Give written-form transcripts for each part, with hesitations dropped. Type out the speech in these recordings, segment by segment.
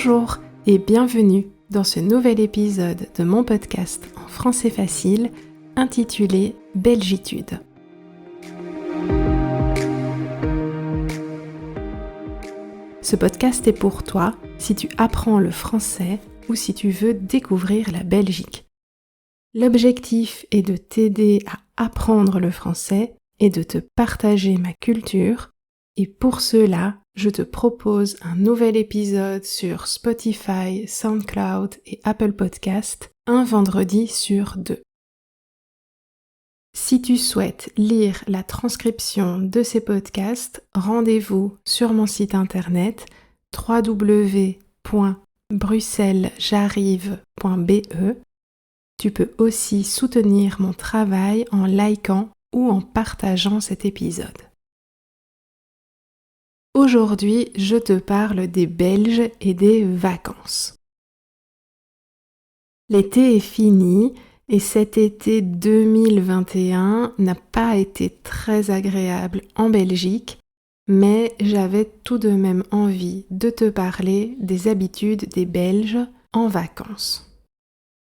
Bonjour et bienvenue dans ce nouvel épisode de mon podcast en français facile intitulé Belgitude. Ce podcast est pour toi si tu apprends le français ou si tu veux découvrir la Belgique. L'objectif est de t'aider à apprendre le français et de te partager ma culture. Et pour cela, je te propose un nouvel épisode sur Spotify, SoundCloud et Apple Podcast, un vendredi sur 2. Si tu souhaites lire la transcription de ces podcasts, rendez-vous sur mon site internet www.bruxellesj'arrive.be. Tu peux aussi soutenir mon travail en likant ou en partageant cet épisode. Aujourd'hui, je te parle des Belges et des vacances. L'été est fini et cet été 2021 n'a pas été très agréable en Belgique, mais j'avais tout de même envie de te parler des habitudes des Belges en vacances.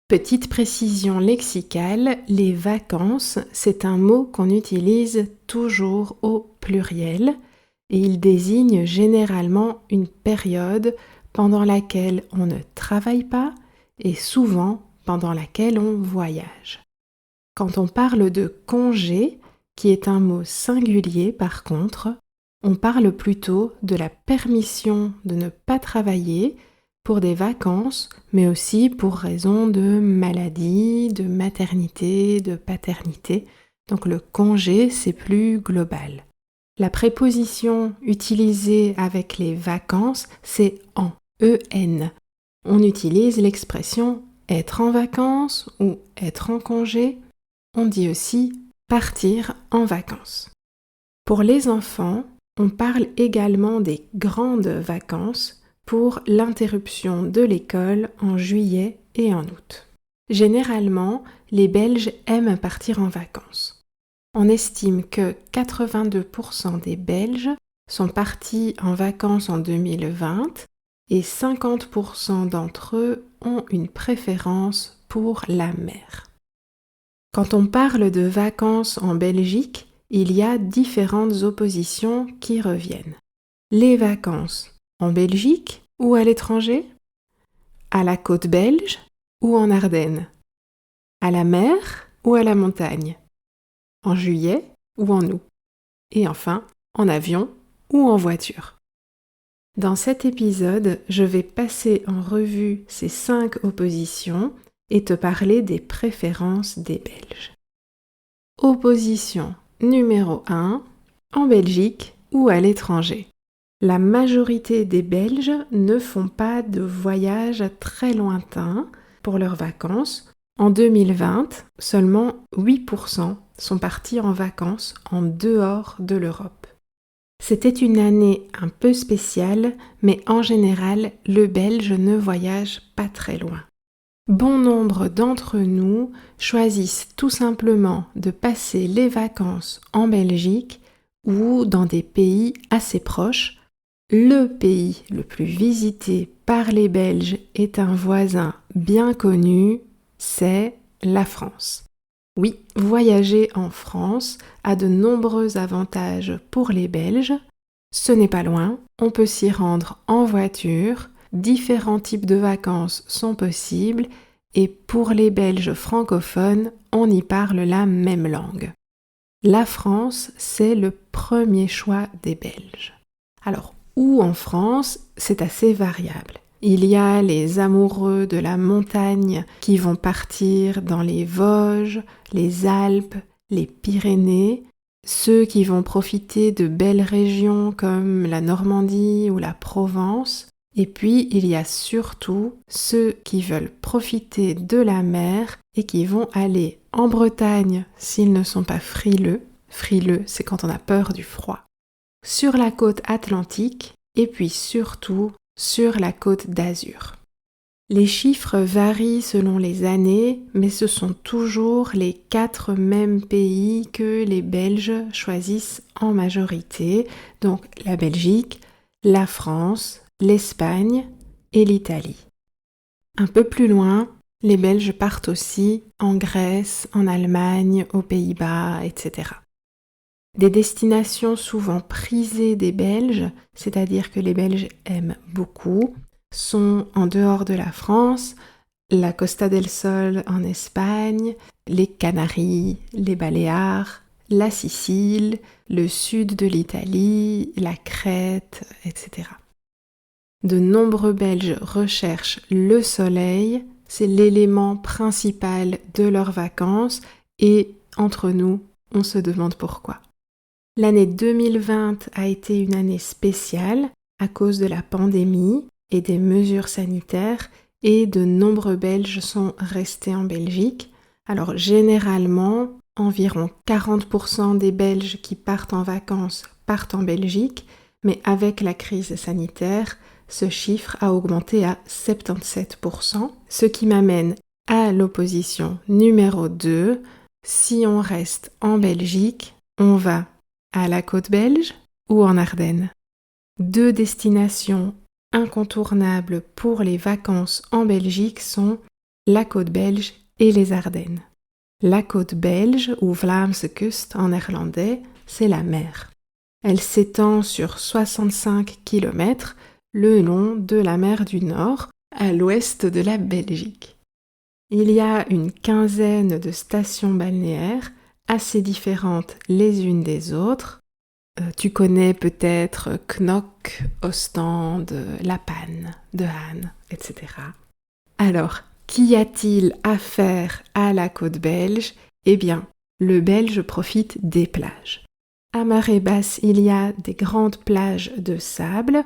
Petite précision lexicale, les vacances, c'est un mot qu'on utilise toujours au pluriel. Et il désigne généralement une période pendant laquelle on ne travaille pas et souvent pendant laquelle on voyage. Quand on parle de congé, qui est un mot singulier par contre, on parle plutôt de la permission de ne pas travailler pour des vacances, mais aussi pour raison de maladie, de maternité, de paternité. Donc le congé, c'est plus global. La préposition utilisée avec les vacances, c'est en, en. On utilise l'expression être en vacances ou être en congé. On dit aussi partir en vacances. Pour les enfants, on parle également des grandes vacances pour l'interruption de l'école en juillet et en août. Généralement, les Belges aiment partir en vacances. On estime que 82% des Belges sont partis en vacances en 2020 et 50% d'entre eux ont une préférence pour la mer. Quand on parle de vacances en Belgique, il y a différentes oppositions qui reviennent. Les vacances en Belgique ou à l'étranger? À la côte belge ou en Ardennes? À la mer ou à la montagne? En juillet ou en août, et enfin en avion ou en voiture. Dans cet épisode, je vais passer en revue ces 5 oppositions et te parler des préférences des Belges. Opposition numéro 1, en Belgique ou à l'étranger. La majorité des Belges ne font pas de voyage très lointain pour leurs vacances. En 2020, seulement 8% sont partis en vacances en dehors de l'Europe. C'était une année un peu spéciale, mais en général, le Belge ne voyage pas très loin. Bon nombre d'entre nous choisissent tout simplement de passer les vacances en Belgique ou dans des pays assez proches. Le pays le plus visité par les Belges est un voisin bien connu, c'est la France. Oui, voyager en France a de nombreux avantages pour les Belges. Ce n'est pas loin, on peut s'y rendre en voiture, différents types de vacances sont possibles et pour les Belges francophones, on y parle la même langue. La France, c'est le premier choix des Belges. Alors, où en France, c'est assez variable. Il y a les amoureux de la montagne qui vont partir dans les Vosges, les Alpes, les Pyrénées, ceux qui vont profiter de belles régions comme la Normandie ou la Provence, et puis il y a surtout ceux qui veulent profiter de la mer et qui vont aller en Bretagne s'ils ne sont pas frileux. Frileux, c'est quand on a peur du froid. Sur la côte atlantique, et puis surtout sur la côte d'Azur. Les chiffres varient selon les années, mais ce sont toujours les 4 mêmes pays que les Belges choisissent en majorité, donc la Belgique, la France, l'Espagne, et l'Italie. Un peu plus loin, les Belges partent aussi en Grèce, en Allemagne, aux Pays-Bas, etc. Des destinations souvent prisées des Belges, c'est-à-dire que les Belges aiment beaucoup, sont en dehors de la France, la Costa del Sol en Espagne, les Canaries, les Baléares, la Sicile, le sud de l'Italie, la Crète, etc. De nombreux Belges recherchent le soleil, c'est l'élément principal de leurs vacances et entre nous, on se demande pourquoi. L'année 2020 a été une année spéciale à cause de la pandémie et des mesures sanitaires et de nombreux Belges sont restés en Belgique. Alors généralement, environ 40% des Belges qui partent en vacances partent en Belgique, mais avec la crise sanitaire, ce chiffre a augmenté à 77%, ce qui m'amène à l'opposition numéro 2. Si on reste en Belgique, on va à la côte belge ou en Ardennes. 2 destinations incontournables pour les vacances en Belgique sont la côte belge et les Ardennes. La côte belge, ou Vlaamse Kust en néerlandais, c'est la mer. Elle s'étend sur 65 km le long de la mer du Nord, à l'ouest de la Belgique. Il y a une quinzaine de stations balnéaires, assez différentes les unes des autres. Tu connais peut-être Knock, Ostende, La Panne, De Haan, etc. Alors, qu'y a-t-il à faire à la côte belge ? Eh bien, le Belge profite des plages. À marée basse, il y a des grandes plages de sable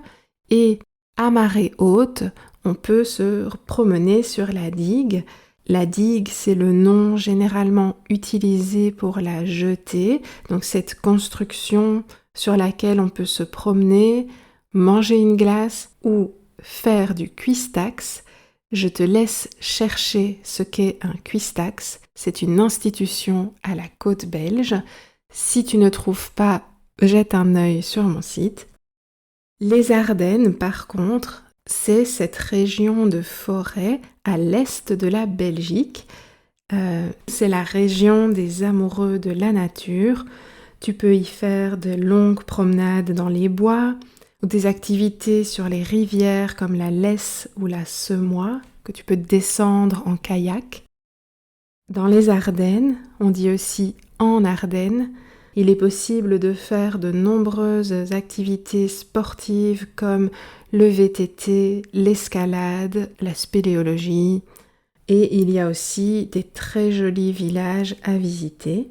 et à marée haute, on peut se promener sur la digue. La digue, c'est le nom généralement utilisé pour la jetée, donc cette construction sur laquelle on peut se promener, manger une glace ou faire du cuistax. Je te laisse chercher ce qu'est un cuistax. C'est une institution à la côte belge. Si tu ne trouves pas, jette un œil sur mon site. Les Ardennes, par contre, c'est cette région de forêt à l'est de la Belgique. C'est la région des amoureux de la nature. Tu peux y faire de longues promenades dans les bois ou des activités sur les rivières comme la Lesse ou la Semois que tu peux descendre en kayak. Dans les Ardennes, on dit aussi en Ardennes, il est possible de faire de nombreuses activités sportives comme le VTT, l'escalade, la spéléologie, et il y a aussi des très jolis villages à visiter.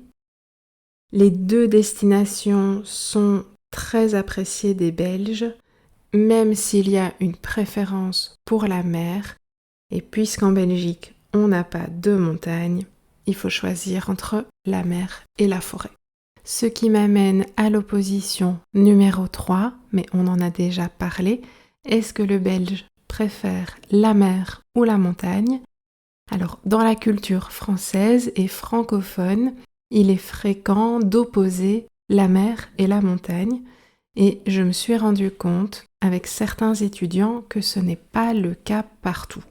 Les 2 destinations sont très appréciées des Belges, même s'il y a une préférence pour la mer, et puisqu'en Belgique, on n'a pas de montagne, il faut choisir entre la mer et la forêt. Ce qui m'amène à l'opposition numéro 3, mais on en a déjà parlé. Est-ce que le Belge préfère la mer ou la montagne ? Alors, dans la culture française et francophone, il est fréquent d'opposer la mer et la montagne, et je me suis rendu compte avec certains étudiants que ce n'est pas le cas partout.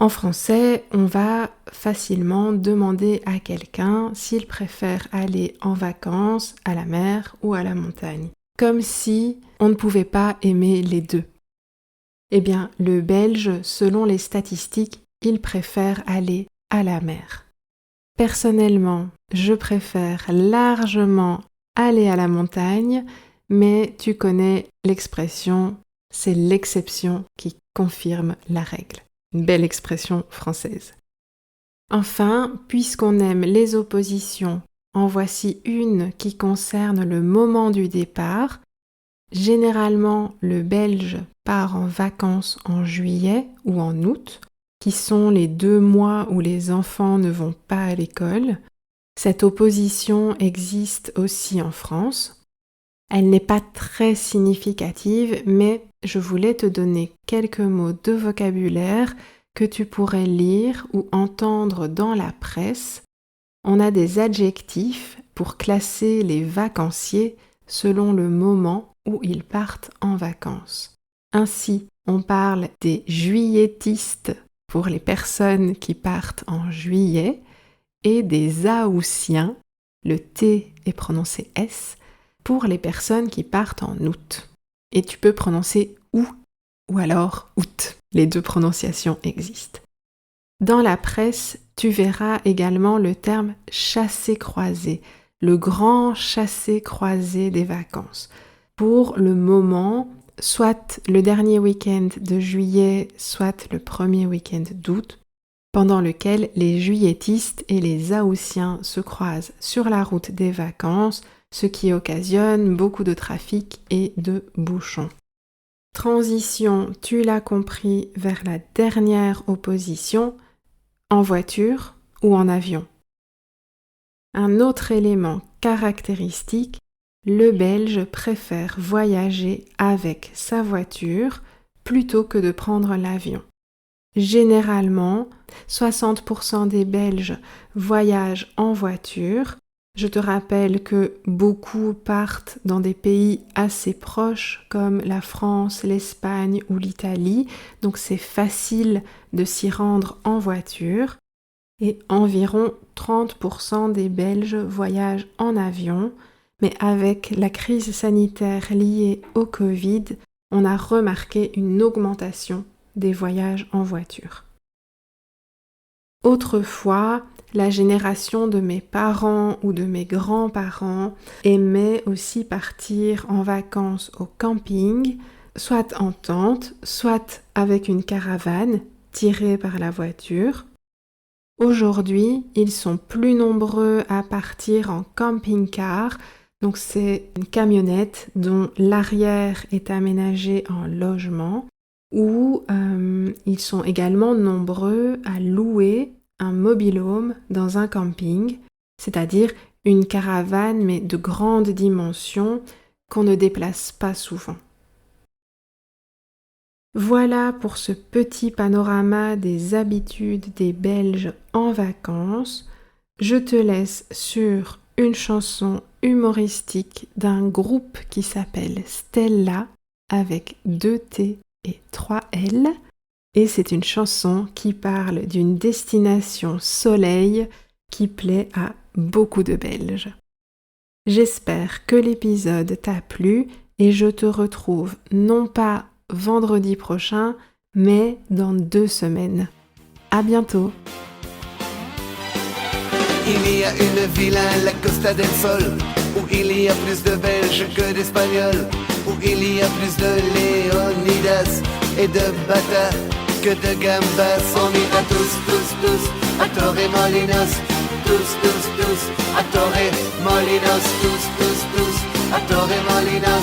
En français, on va facilement demander à quelqu'un s'il préfère aller en vacances à la mer ou à la montagne, comme si on ne pouvait pas aimer les deux. Eh bien, le Belge, selon les statistiques, il préfère aller à la mer. Personnellement, je préfère largement aller à la montagne, mais tu connais l'expression, c'est l'exception qui confirme la règle. Une belle expression française. Enfin, puisqu'on aime les oppositions, en voici une qui concerne le moment du départ. Généralement, le Belge part en vacances en juillet ou en août, qui sont les 2 mois où les enfants ne vont pas à l'école. Cette opposition existe aussi en France. Elle n'est pas très significative, mais je voulais te donner quelques mots de vocabulaire que tu pourrais lire ou entendre dans la presse. On a des adjectifs pour classer les vacanciers selon le moment où ils partent en vacances. Ainsi, On parle des juilletistes pour les personnes qui partent en juillet et des Haussiens, le T est prononcé S, pour les personnes qui partent en août. Et tu peux prononcer ou alors août. Les deux prononciations existent. Dans la presse, tu verras également le terme chassé-croisé, le grand chassé-croisé des vacances. Pour le moment, soit le dernier week-end de juillet, soit le premier week-end d'août, pendant lequel les juilletistes et les Haussiens se croisent sur la route des vacances, ce qui occasionne beaucoup de trafic et de bouchons. Transition, tu l'as compris, vers la dernière opposition, en voiture ou en avion. Un autre élément caractéristique, le Belge préfère voyager avec sa voiture plutôt que de prendre l'avion. Généralement, 60% des Belges voyagent en voiture. Je te rappelle que beaucoup partent dans des pays assez proches comme la France, l'Espagne ou l'Italie, donc c'est facile de s'y rendre en voiture. Et environ 30% des Belges voyagent en avion, mais avec la crise sanitaire liée au Covid, on a remarqué une augmentation des voyages en voiture. Autrefois, la génération de mes parents ou de mes grands-parents aimait aussi partir en vacances au camping, soit en tente, soit avec une caravane tirée par la voiture. Aujourd'hui, ils sont plus nombreux à partir en camping-car, donc c'est une camionnette dont l'arrière est aménagé en logement, ou ils sont également nombreux à louer un mobil-home dans un camping, c'est-à-dire une caravane mais de grande dimension qu'on ne déplace pas souvent. Voilà pour ce petit panorama des habitudes des Belges en vacances. Je te laisse sur une chanson humoristique d'un groupe qui s'appelle Stella avec 2 T et 3 L. Et c'est une chanson qui parle d'une destination soleil qui plaît à beaucoup de Belges. J'espère que l'épisode t'a plu et je te retrouve non pas vendredi prochain, mais dans 2 semaines. À bientôt! Il y a une ville à la Costa del Sol où il y a plus de Belges que d'Espagnols, où il y a plus de Leonidas et de Bata que de Gambas. On ira tous à Torremolinos, tous à Torremolinos, tous à Torremolinos.